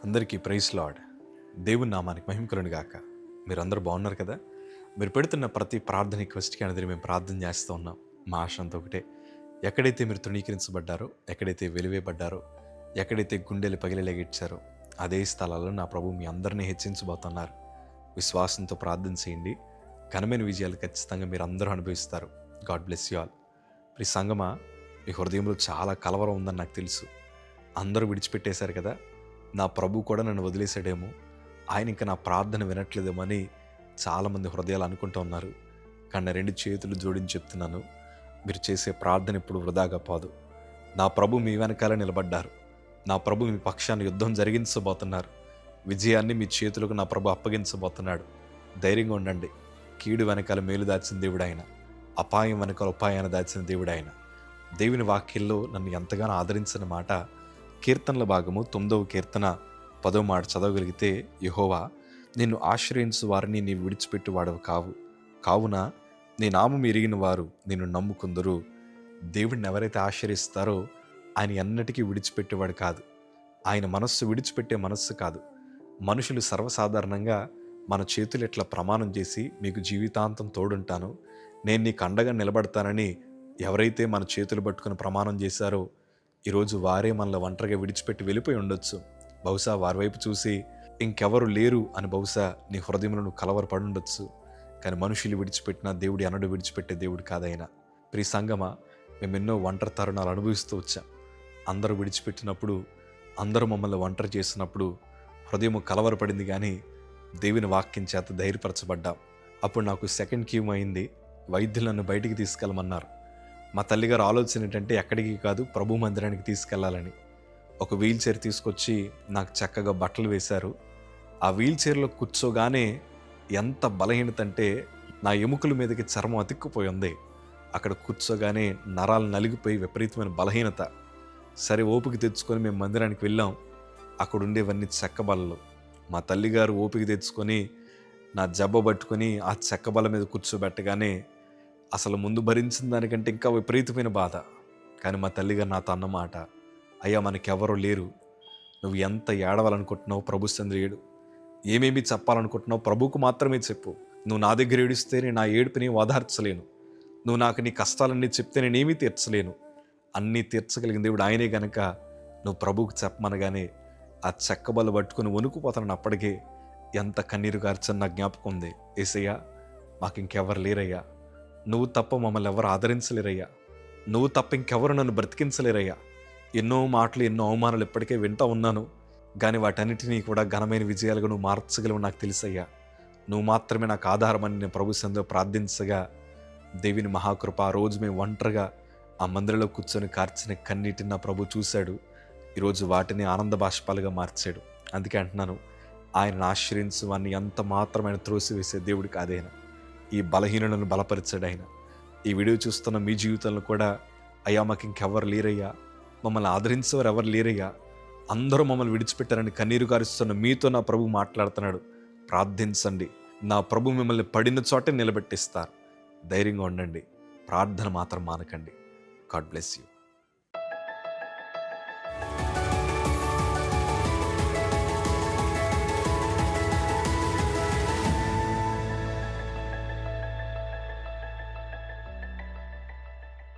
అందరికీ praise lord. దేవుని నామానికి మహిమ కలుగును గాక. మీరందరూ బాగున్నారు కదా? మీరు పెడుతున్న ప్రతి ప్రార్థన రిక్వెస్ట్కి అనేది మేము ప్రార్థన చేస్తూ ఉన్నాం. మా ఆశ అంతా ఒకటే, ఎక్కడైతే మీరు తృణీకరించబడ్డారో, ఎక్కడైతే వెలివేయబడ్డారో, ఎక్కడైతే గుండెలు పగిలేలాగిచ్చారో అదే స్థలాల్లో నా ప్రభు మీ అందరినీ హెచ్చించబోతున్నారు. విశ్వాసంతో ప్రార్థన చేయండి. ఘనమైన విజయాలు ఖచ్చితంగా మీరు అందరూ అనుభవిస్తారు. God bless you all. ఈ సంగమా, మీ హృదయంలో చాలా కలవరం ఉందని నాకు తెలుసు. అందరూ విడిచిపెట్టేశారు కదా, నా ప్రభు కూడా నన్ను వదిలేశాడేమో, ఆయన ఇంకా నా ప్రార్థన వినట్లేదేమో అని చాలామంది హృదయాలు అనుకుంటూ ఉన్నారు. కానీ 2 చేతులు జోడించి చెప్తున్నాను, మీరు చేసే ప్రార్థన ఇప్పుడు వృధాగా పోదు. నా ప్రభు మీ వెనకాల నిలబడ్డారు. నా ప్రభు మీ పక్షాన్ని యుద్ధం జరిగించబోతున్నారు. విజయాన్ని మీ చేతులకు నా ప్రభు అప్పగించబోతున్నాడు. ధైర్యంగా ఉండండి. కీడు వెనకాల మేలు దాచిన దేవుడు ఆయన, అపాయం వెనకాల ఉపాయాన్ని దాచిన దేవుడు ఆయన. దేవుని వాక్యంలో నన్ను ఎంతగానో ఆదరించిన మాట కీర్తనల భాగము 9వ కీర్తన 10వ మాట చదవగలిగితే, యెహోవా, నిన్ను ఆశ్రయించు వారిని నీవు విడిచిపెట్టు వాడవు కావున నీ నామం ఎరిగిన వారు నిన్ను నమ్ముకుందరు. దేవుడిని ఎవరైతే ఆశ్రయిస్తారో ఆయన ఎన్నటికీ విడిచిపెట్టేవాడు కాదు. ఆయన మనస్సు విడిచిపెట్టే మనస్సు కాదు. మనుషులు సర్వసాధారణంగా మన చేతులు ఎట్లా ప్రమాణం చేసి, మీకు జీవితాంతం తోడుంటాను, నేను నీకు అండగా నిలబడతానని ఎవరైతే మన చేతులు పట్టుకుని ప్రమాణం చేశారో, ఈరోజు వారే మనల్ని ఒంటరిగా విడిచిపెట్టి వెళ్ళిపోయి ఉండొచ్చు. బహుశా వారి వైపు చూసి ఇంకెవరు లేరు అని బహుశా నీ హృదయంలో నువ్వు కలవరపడి ఉండొచ్చు. కానీ మనుషులు విడిచిపెట్టిన దేవుడి అనడు విడిచిపెట్టే దేవుడు కాదైనా. ప్రియ సంగమా, మేము ఎన్నో ఒంటరి తరుణాలు అనుభవిస్తూ వచ్చాం. అందరూ విడిచిపెట్టినప్పుడు, అందరూ మమ్మల్ని ఒంటరి చేసినప్పుడు హృదయం కలవరపడింది, కానీ దేవుని వాక్యం చేత ధైర్యపరచబడ్డాం. అప్పుడు నాకు సెకండ్ క్యూమ్ అయింది. వైద్యులు నన్ను బయటికి తీసుకెళ్ళమన్నారు. మా తల్లిగారు ఆలోచన ఏంటంటే, ఎక్కడికి కాదు, ప్రభు మందిరానికి తీసుకెళ్లాలని. ఒక వీల్ చైర్ తీసుకొచ్చి నాకు చక్కగా బట్టలు వేశారు. ఆ వీల్ చైర్లో కూర్చోగానే ఎంత బలహీనత అంటే, నా ఎముకల మీదకి చర్మం అతిక్కుపోయి ఉంది. అక్కడ కూర్చోగానే నరాలు నలిగిపోయి విపరీతమైన బలహీనత. సరే, ఓపిక తెచ్చుకొని మేము మందిరానికి వెళ్ళాం. అక్కడ ఉండేవన్నీ చెక్క బల్లలు. మా తల్లిగారు ఓపిక తెచ్చుకొని నా జబ్బ పట్టుకొని ఆ చెక్క బల్ల మీద కూర్చోబెట్టగానే అసలు ముందు భరించిన దానికంటే ఇంకా విపరీతమైన బాధ. కానీ మా తల్లిగారు నాతో అన్నమాట, అయ్యా, మనకెవరూ లేరు, నువ్వు ఎంత ఏడవాలనుకుంటున్నావు ప్రభు సంద్రి ఏడు, ఏమేమి చెప్పాలనుకుంటున్నావు ప్రభుకు మాత్రమే చెప్పు. నువ్వు నా దగ్గర ఏడిస్తే నేను నా ఏడుపుని ఓదార్చలేను, నువ్వు నాకు నీ కష్టాలన్నీ చెప్తే నేనేమీ తీర్చలేను. అన్నీ తీర్చగలిగిన దేవుడు ఆయనే గనక నువ్వు ప్రభువుకు చెప్పమనగానే ఆ చెక్కబల్ల పట్టుకుని వణుకుపోతాను. అప్పటికే ఎంత కన్నీరు గార్చని నా జ్ఞాపకం ఉంది. యేసయ్యా, మాకు ఇంకెవరు లేరయ్యా, నువ్వు తప్ప మమ్మల్ని ఎవరు ఆదరించలేరయ్యా, నువ్వు తప్ప ఇంకెవరు నన్ను బ్రతికించలేరయ్యా. ఎన్నో మాటలు, ఎన్నో అవమానాలు ఇప్పటికే వింటూ ఉన్నాను, కానీ వాటన్నిటినీ కూడా ఘనమైన విజయాలుగా నువ్వు మార్చగలవు నాకు తెలుసయ్యా. నువ్వు మాత్రమే నాకు ఆధారమని నేను ప్రభు సన్నిధిలో ప్రార్థించగా, దేవుని మహాకృప ఆ రోజు మేము ఒంటరిగా ఆ మందిరంలో కూర్చొని కార్చిన కన్నీటిని నా ప్రభు చూశాడు. ఈరోజు వాటిని ఆనంద బాష్పాలుగా మార్చాడు. అందుకే అంటున్నాను, ఆయనను ఆశ్రయించు వారిని ఎంత మాత్రమైన త్రోసివేసే దేవుడు కాదైనా. ఈ బలహీనులను బలపరిచాడు ఆయన. ఈ వీడియో చూస్తున్న మీ జీవితంలో కూడా, అయ్యా, మాకు ఇంకెవరు లేరయ్యా, మమ్మల్ని ఆదరించేవారు ఎవరు లేరయ్యా, అందరూ మమ్మల్ని విడిచిపెట్టారని కన్నీరు గారుస్తున్న మీతో నా ప్రభు మాట్లాడుతున్నాడు. ప్రార్థించండి. నా ప్రభు మిమ్మల్ని పడిన చోటే నిలబెట్టిస్తారు. ధైర్యంగా ఉండండి. ప్రార్థన మాత్రం మానకండి. God bless you.